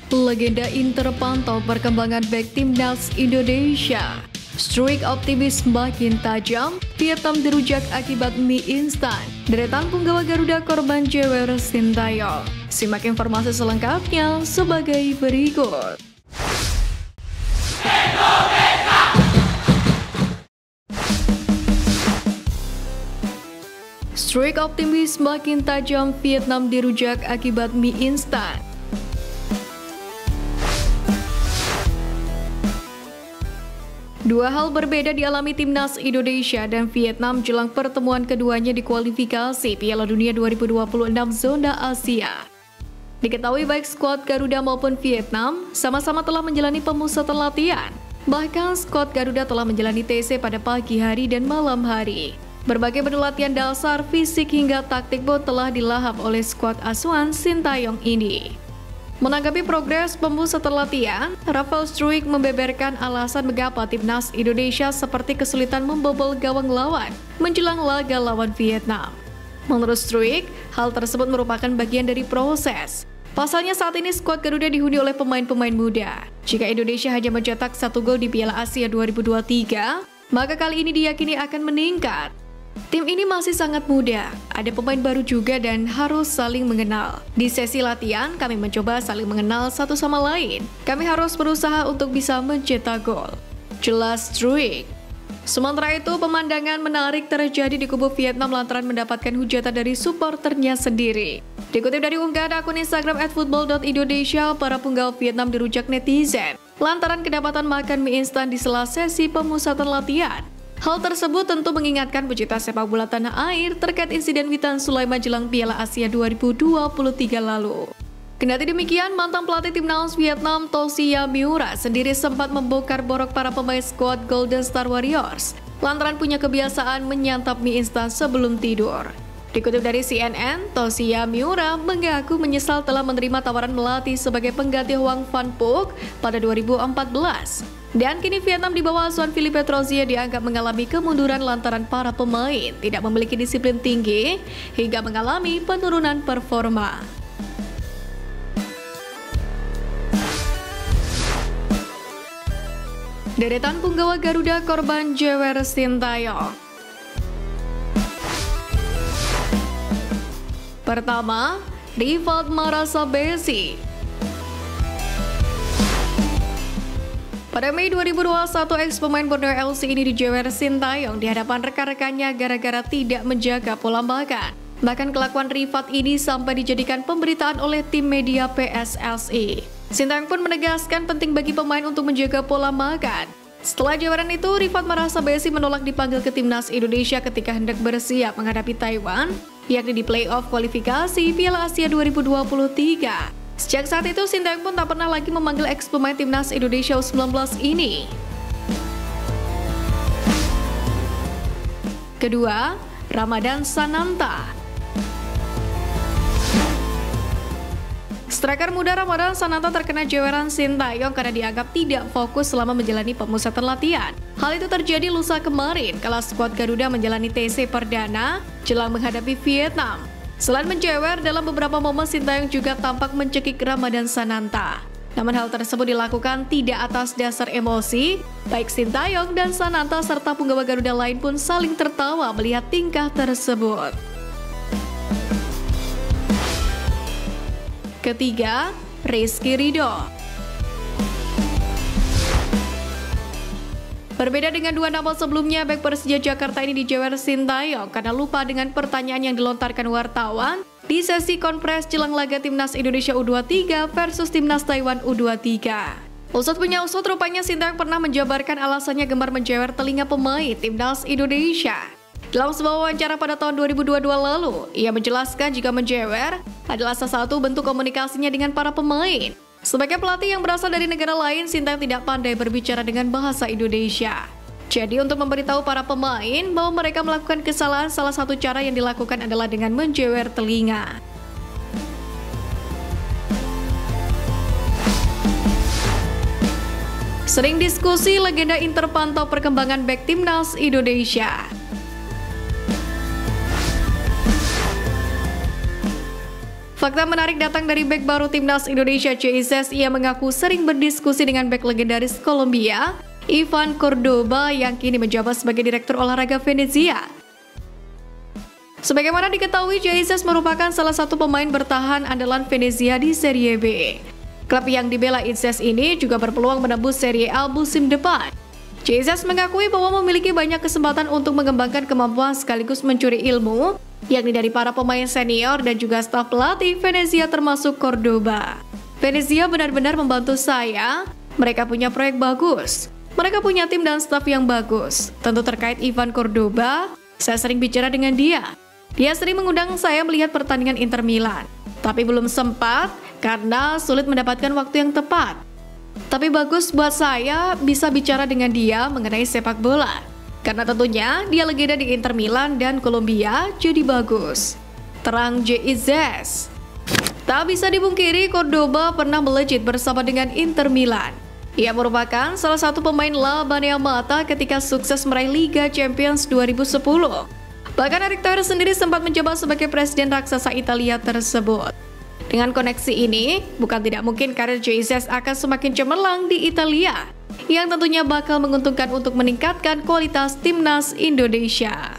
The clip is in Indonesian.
Legenda Inter pantau perkembangan bek timnas Indonesia. Streak optimis makin tajam, Vietnam dirujak akibat mie instan. Deretan punggawa Garuda korban jewer Sintayong. Simak informasi selengkapnya sebagai berikut. Streak optimis makin tajam, Vietnam dirujak akibat mie instan. Dua hal berbeda dialami timnas Indonesia dan Vietnam jelang pertemuan keduanya di kualifikasi Piala Dunia 2026 zona Asia. Diketahui baik skuad Garuda maupun Vietnam sama-sama telah menjalani pemusatan latihan. Bahkan skuad Garuda telah menjalani TC pada pagi hari dan malam hari. Berbagai menu latihan dasar, fisik hingga taktik pun telah dilahap oleh skuad asuhan Sintayong ini. Menanggapi progres pemusatan latihan, Rafael Struijk membeberkan alasan mengapa timnas Indonesia seperti kesulitan membobol gawang lawan menjelang laga lawan Vietnam. Menurut Struijk, hal tersebut merupakan bagian dari proses. Pasalnya saat ini skuad Garuda dihuni oleh pemain-pemain muda. Jika Indonesia hanya mencetak 1 gol di Piala Asia 2023, maka kali ini diyakini akan meningkat. Tim ini masih sangat muda, ada pemain baru juga dan harus saling mengenal. Di sesi latihan, kami mencoba saling mengenal satu sama lain. Kami harus berusaha untuk bisa mencetak gol. Jelas Struijk. Sementara itu, pemandangan menarik terjadi di kubu Vietnam lantaran mendapatkan hujatan dari supporternya sendiri. Dikutip dari unggahan akun Instagram @football.indonesia, para punggawa Vietnam dirujak netizen lantaran kedapatan makan mie instan di sela sesi pemusatan latihan. Hal tersebut tentu mengingatkan pecinta sepak bola tanah air terkait insiden Witan Sulaiman jelang Piala Asia 2023 lalu. Kendati demikian, mantan pelatih timnas Vietnam Tosia Miura sendiri sempat membongkar borok para pemain skuad Golden Star Warriors lantaran punya kebiasaan menyantap mie instan sebelum tidur. Dikutip dari CNN, Tosia Miura mengaku menyesal telah menerima tawaran melatih sebagai pengganti Hoang Van Phuc pada 2014. Dan kini Vietnam di bawah asuhan Philippe Troussier dianggap mengalami kemunduran lantaran para pemain tidak memiliki disiplin tinggi hingga mengalami penurunan performa. Deretan punggawa Garuda korban jewer Sintayong. Pertama, Rifat Marasabesi. Pada Mei 2021, ex-pemain Borneo FC ini dijewer Sintayong di hadapan rekan-rekannya gara-gara tidak menjaga pola makan. Bahkan kelakuan Rifat ini sampai dijadikan pemberitaan oleh tim media PSSI. Sintayong pun menegaskan penting bagi pemain untuk menjaga pola makan. Setelah jeweran itu, Rifat Marasabesi menolak dipanggil ke timnas Indonesia ketika hendak bersiap menghadapi Taiwan, yakni di play-off kualifikasi Piala Asia 2023. Sejak saat itu, Sintayong pun tak pernah lagi memanggil ex-pemain timnas Indonesia U19 ini. Kedua, Ramadan Sananta. Striker muda Ramadan Sananta terkena jeweran Sintayong karena dianggap tidak fokus selama menjalani pemusatan latihan. Hal itu terjadi lusa kemarin kala skuad Garuda menjalani TC perdana jelang menghadapi Vietnam. Selain menjewer, dalam beberapa momen Sintayong juga tampak mencekik Ramadan Sananta. Namun hal tersebut dilakukan tidak atas dasar emosi. Baik Sintayong dan Sananta serta punggawa Garuda lain pun saling tertawa melihat tingkah tersebut. Ketiga, Rizky Ridho. Berbeda dengan dua nama sebelumnya, bek Persija Jakarta ini dijewer Sintayong karena lupa dengan pertanyaan yang dilontarkan wartawan di sesi konferensi jelang laga timnas Indonesia U23 versus timnas Taiwan U23. Usut punya usut, rupanya Sintayong pernah menjabarkan alasannya gemar menjewer telinga pemain timnas Indonesia. Dalam sebuah wawancara pada tahun 2022 lalu, ia menjelaskan jika menjewer adalah salah satu bentuk komunikasinya dengan para pemain. Sebagai pelatih yang berasal dari negara lain, Sintayong tidak pandai berbicara dengan bahasa Indonesia. Jadi untuk memberitahu para pemain bahwa mereka melakukan kesalahan, salah satu cara yang dilakukan adalah dengan menjewer telinga. Sering diskusi, legenda Inter pantau perkembangan bek timnas Indonesia. Fakta menarik datang dari bek baru timnas Indonesia JIZES. Ia mengaku sering berdiskusi dengan bek legendaris Kolombia, Ivan Cordoba, yang kini menjabat sebagai Direktur Olahraga Venezia. Sebagaimana diketahui, JIZES merupakan salah satu pemain bertahan andalan Venezia di Serie B. Klub yang dibela IZES ini juga berpeluang menembus Serie A musim depan. JIZES mengakui bahwa memiliki banyak kesempatan untuk mengembangkan kemampuan sekaligus mencuri ilmu, yakni dari para pemain senior dan juga staf pelatih Venezia termasuk Cordoba. Venezia benar-benar membantu saya, mereka punya proyek bagus, mereka punya tim dan staf yang bagus. Tentu terkait Ivan Cordoba, saya sering bicara dengan dia. Dia sering mengundang saya melihat pertandingan Inter Milan, tapi belum sempat karena sulit mendapatkan waktu yang tepat. Tapi bagus buat saya bisa bicara dengan dia mengenai sepak bola. Karena tentunya dia legenda di Inter Milan dan Kolombia, jadi bagus. Terang JIZES. Tak bisa dipungkiri, Cordoba pernah melejit bersama dengan Inter Milan. Ia merupakan salah satu pemain La Banea Mata ketika sukses meraih Liga Champions 2010. Bahkan Erick Thohir sendiri sempat menjabat sebagai presiden raksasa Italia tersebut. Dengan koneksi ini, bukan tidak mungkin karir JIZES akan semakin cemerlang di Italia, yang tentunya bakal menguntungkan untuk meningkatkan kualitas timnas Indonesia.